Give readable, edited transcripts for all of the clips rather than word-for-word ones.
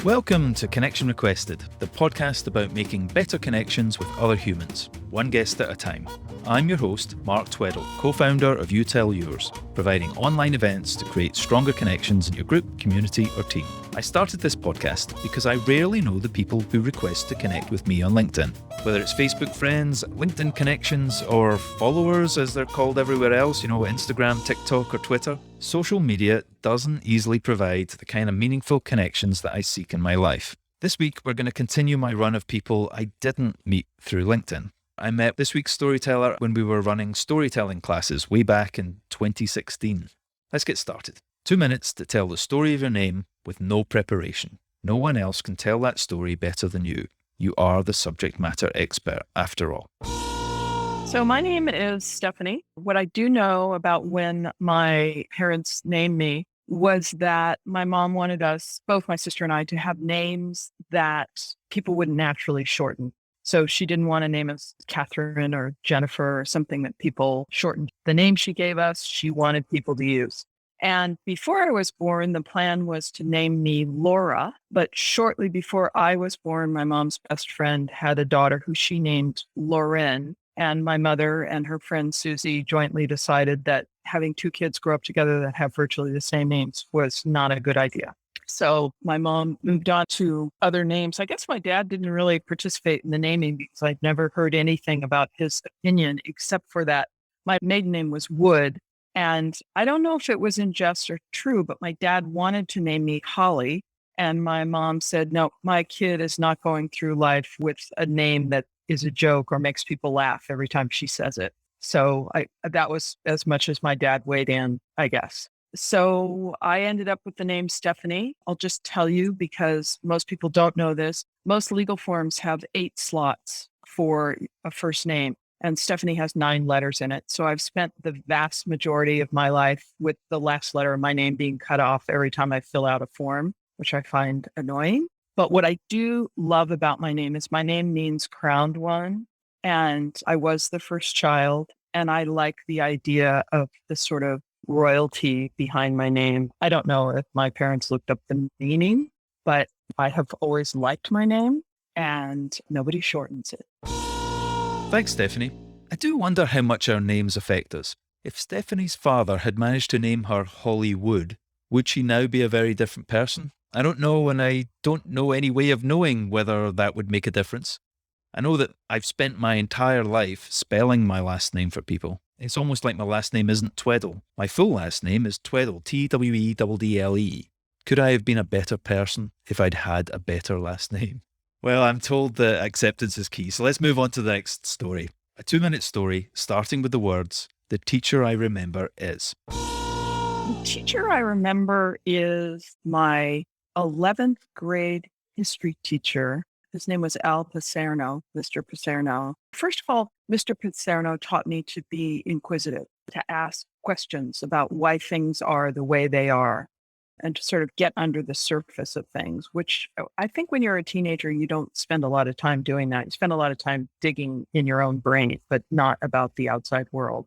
Welcome to Connection Requested, the podcast about making better connections with other humans, one guest at a time. I'm your host, Mark Tweddle, co-founder of You Tell Yours, providing online events to create stronger connections in your group, community, or team. I started this podcast because I rarely know the people who request to connect with me on LinkedIn. Whether it's Facebook friends, LinkedIn connections, or followers as they're called everywhere else, Instagram, TikTok, or Twitter, social media doesn't easily provide the kind of meaningful connections that I seek in my life. This week, we're going to continue my run of people I didn't meet through LinkedIn. I met this week's storyteller when we were running storytelling classes way back in 2016. Let's get started. 2 minutes to tell the story of your name with no preparation. No one else can tell that story better than you. You are the subject matter expert after all. So my name is Stephanie. What I do know about when my parents named me was that my mom wanted us, both my sister and I, to have names that people wouldn't naturally shorten. So she didn't want to name us Catherine or Jennifer or something that people shortened. The name she gave us, she wanted people to use. And before I was born, the plan was to name me Laura. But shortly before I was born, my mom's best friend had a daughter who she named Lauren. And my mother and her friend Susie jointly decided that having two kids grow up together that have virtually the same names was not a good idea. So my mom moved on to other names. I guess my dad didn't really participate in the naming because I'd never heard anything about his opinion except for that my maiden name was Wood. And I don't know if it was in jest or true, but my dad wanted to name me Holly. And my mom said, no, my kid is not going through life with a name that is a joke or makes people laugh every time she says it. So that was as much as my dad weighed in, I guess. So I ended up with the name Stephanie. I'll just tell you because most people don't know this. Most legal forms have 8 slots for a first name, and Stephanie has 9 letters in it. So I've spent the vast majority of my life with the last letter of my name being cut off every time I fill out a form, which I find annoying. But what I do love about my name is my name means crowned one, and I was the first child, and I like the idea of the sort of royalty behind my name. I don't know if my parents looked up the meaning, but I have always liked my name and nobody shortens it. Thanks, Stephanie. I do wonder how much our names affect us. If Stephanie's father had managed to name her Hollywood, would she now be a very different person? I don't know, and I don't know any way of knowing whether that would make a difference. I know that I've spent my entire life spelling my last name for people. It's almost like my last name isn't Tweddle. My full last name is Tweddle, Tweddle. Could I have been a better person if I'd had a better last name? Well, I'm told that acceptance is key, so let's move on to the next story. A 2-minute story, starting with the words, "The teacher I remember is." The teacher I remember is my 11th grade history teacher. His name was Al Paserno, Mr. Paserno. First of all, Mr. Paserno taught me to be inquisitive, to ask questions about why things are the way they are, and to sort of get under the surface of things, which I think when you're a teenager, you don't spend a lot of time doing that. You spend a lot of time digging in your own brain, but not about the outside world.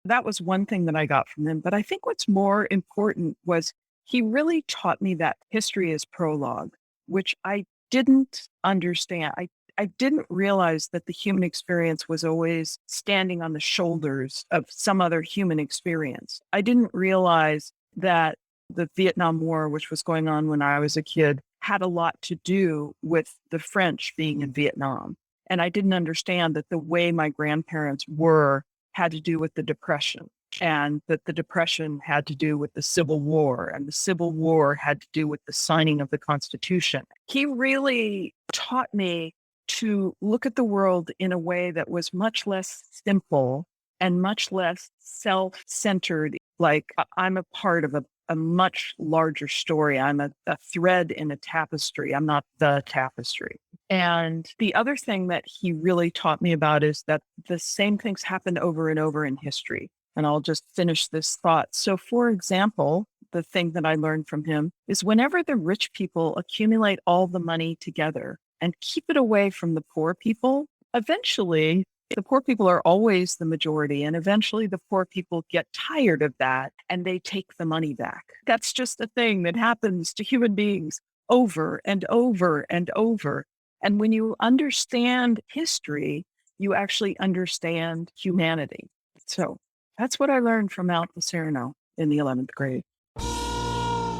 That was one thing that I got from him. But I think what's more important was he really taught me that history is prologue, which I didn't understand. I didn't realize that the human experience was always standing on the shoulders of some other human experience. I didn't realize that the Vietnam War, which was going on when I was a kid, had a lot to do with the French being in Vietnam. And I didn't understand that the way my grandparents were had to do with the Depression, and that the Depression had to do with the Civil War, and the Civil War had to do with the signing of the Constitution. He really taught me to look at the world in a way that was much less simple and much less self-centered. Like I'm a part of a much larger story. I'm a thread in a tapestry. I'm not the tapestry. And the other thing that he really taught me about is that the same things happen over and over in history. And I'll just finish this thought. So, for example, the thing that I learned from him is whenever the rich people accumulate all the money together and keep it away from the poor people, eventually the poor people are always the majority. And eventually the poor people get tired of that and they take the money back. That's just a thing that happens to human beings over and over and over. And when you understand history, you actually understand humanity. So that's what I learned from Alpha Sereno in the 11th grade.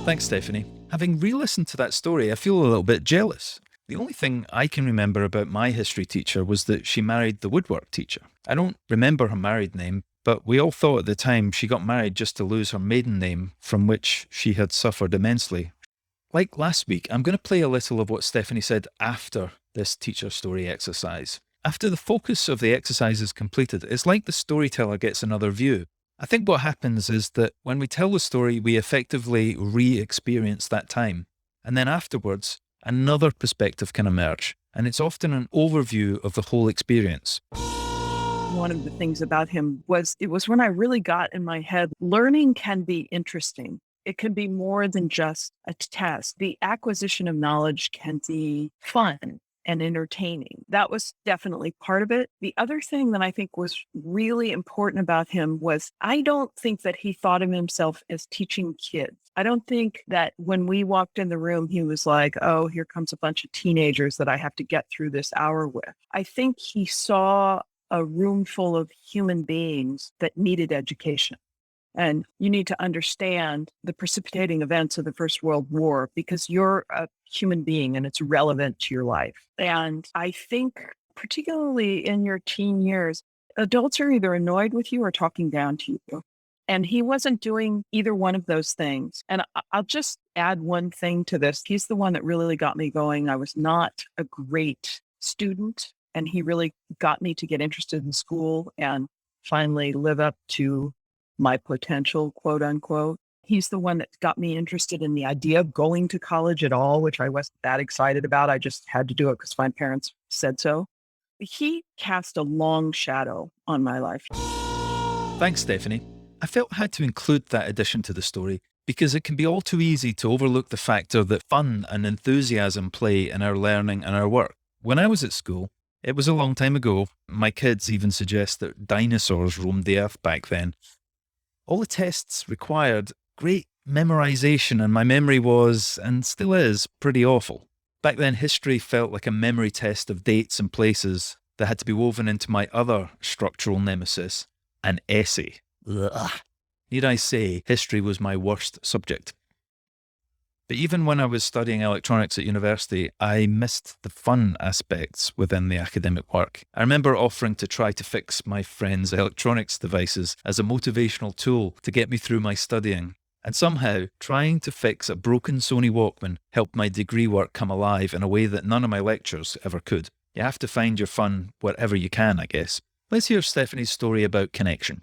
Thanks, Stephanie. Having re-listened to that story, I feel a little bit jealous. The only thing I can remember about my history teacher was that she married the woodwork teacher. I don't remember her married name, but we all thought at the time she got married just to lose her maiden name, from which she had suffered immensely. Like last week, I'm going to play a little of what Stephanie said after this teacher story exercise. After the focus of the exercise is completed, it's like the storyteller gets another view. I think what happens is that when we tell the story, we effectively re-experience that time. And then afterwards, another perspective can emerge. And it's often an overview of the whole experience. One of the things about him was it was when I really got in my head, learning can be interesting. It can be more than just a test. The acquisition of knowledge can be fun and entertaining. That was definitely part of it. The other thing that I think was really important about him was I don't think that he thought of himself as teaching kids. I don't think that when we walked in the room, he was like, oh, here comes a bunch of teenagers that I have to get through this hour with. I think he saw a room full of human beings that needed education. And you need to understand the precipitating events of the First World War because you're a human being and it's relevant to your life. And I think, particularly in your teen years, adults are either annoyed with you or talking down to you. And he wasn't doing either one of those things. And I'll just add one thing to this. He's the one that really got me going. I was not a great student, and he really got me to get interested in school and finally live up to my potential, quote unquote. He's the one that got me interested in the idea of going to college at all, which I wasn't that excited about. I just had to do it because my parents said so. He cast a long shadow on my life. Thanks, Stephanie. I felt I had to include that addition to the story because it can be all too easy to overlook the factor that fun and enthusiasm play in our learning and our work. When I was at school, it was a long time ago. My kids even suggest that dinosaurs roamed the earth back then. All the tests required great memorization, and my memory was, and still is, pretty awful. Back then, history felt like a memory test of dates and places that had to be woven into my other structural nemesis, an essay. Ugh. Need I say, history was my worst subject. But even when I was studying electronics at university, I missed the fun aspects within the academic work. I remember offering to try to fix my friends' electronics devices as a motivational tool to get me through my studying. And somehow, trying to fix a broken Sony Walkman helped my degree work come alive in a way that none of my lectures ever could. You have to find your fun wherever you can, I guess. Let's hear Stephanie's story about connection.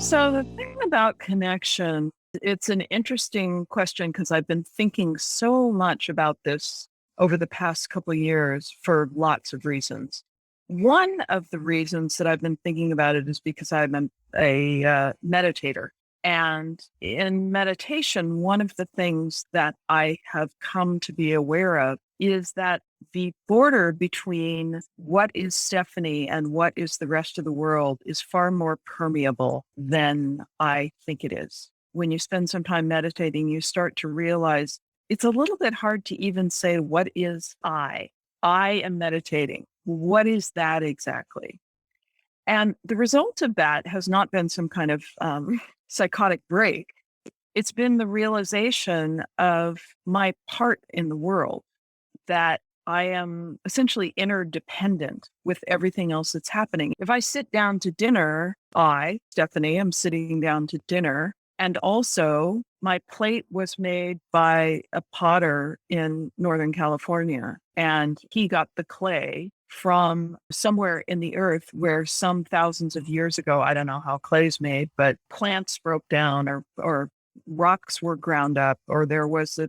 So the thing about connection, it's an interesting question because I've been thinking so much about this over the past couple of years for lots of reasons. One of the reasons that I've been thinking about it is because I'm a meditator. And in meditation, one of the things that I have come to be aware of is that the border between what is Stephanie and what is the rest of the world is far more permeable than I think it is. When you spend some time meditating, you start to realize it's a little bit hard to even say, what is I? I am meditating. What is that exactly? And the result of that has not been some kind of psychotic break. It's been the realization of my part in the world, that I am essentially interdependent with everything else that's happening. If I sit down to dinner, Stephanie, am sitting down to dinner. And also, my plate was made by a potter in Northern California, and he got the clay from somewhere in the earth where some thousands of years ago, I don't know how clay's made, but plants broke down or rocks were ground up, or there was a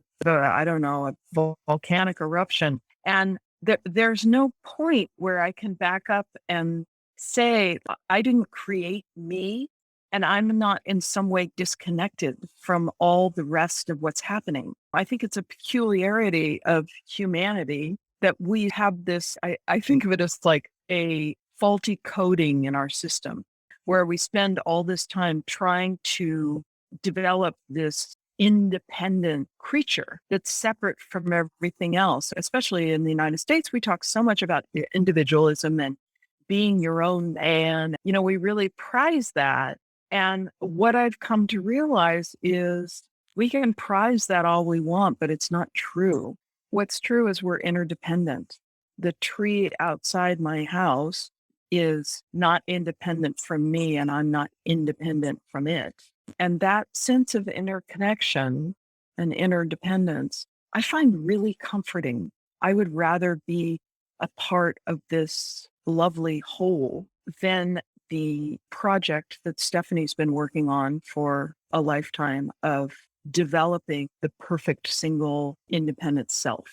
volcanic eruption. And there's no point where I can back up and say, I didn't create me, and I'm not in some way disconnected from all the rest of what's happening. I think it's a peculiarity of humanity that we have this, I think of it as like a faulty coding in our system, where we spend all this time trying to develop this independent creature that's separate from everything else. Especially in the United States, we talk so much about individualism and being your own man. We really prize that. And what I've come to realize is we can prize that all we want, but it's not true. What's true is we're interdependent. The tree outside my house is not independent from me, and I'm not independent from it. And that sense of interconnection and interdependence, I find really comforting. I would rather be a part of this lovely whole than the project that Stephanie's been working on for a lifetime of developing the perfect single independent self.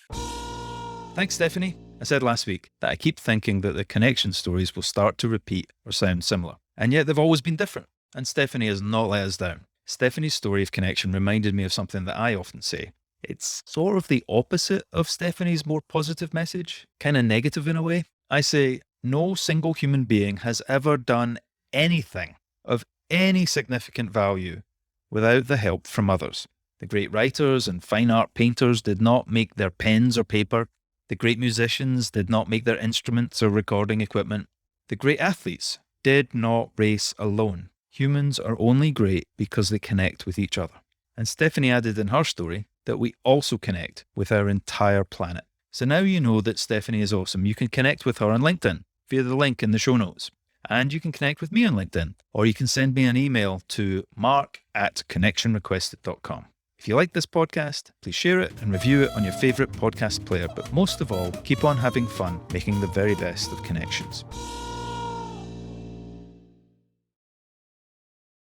Thanks, Stephanie. I said last week that I keep thinking that the connection stories will start to repeat or sound similar, and yet they've always been different. And Stephanie has not let us down. Stephanie's story of connection reminded me of something that I often say. It's sort of the opposite of Stephanie's more positive message, kind of negative in a way. I say, no single human being has ever done anything of any significant value without the help from others. The great writers and fine art painters did not make their pens or paper. The great musicians did not make their instruments or recording equipment. The great athletes did not race alone. Humans are only great because they connect with each other. And Stephanie added in her story that we also connect with our entire planet. So now you know that Stephanie is awesome. You can connect with her on LinkedIn via the link in the show notes. And you can connect with me on LinkedIn, or you can send me an email to mark@connectionrequested.com. If you like this podcast, please share it and review it on your favourite podcast player. But most of all, keep on having fun making the very best of connections.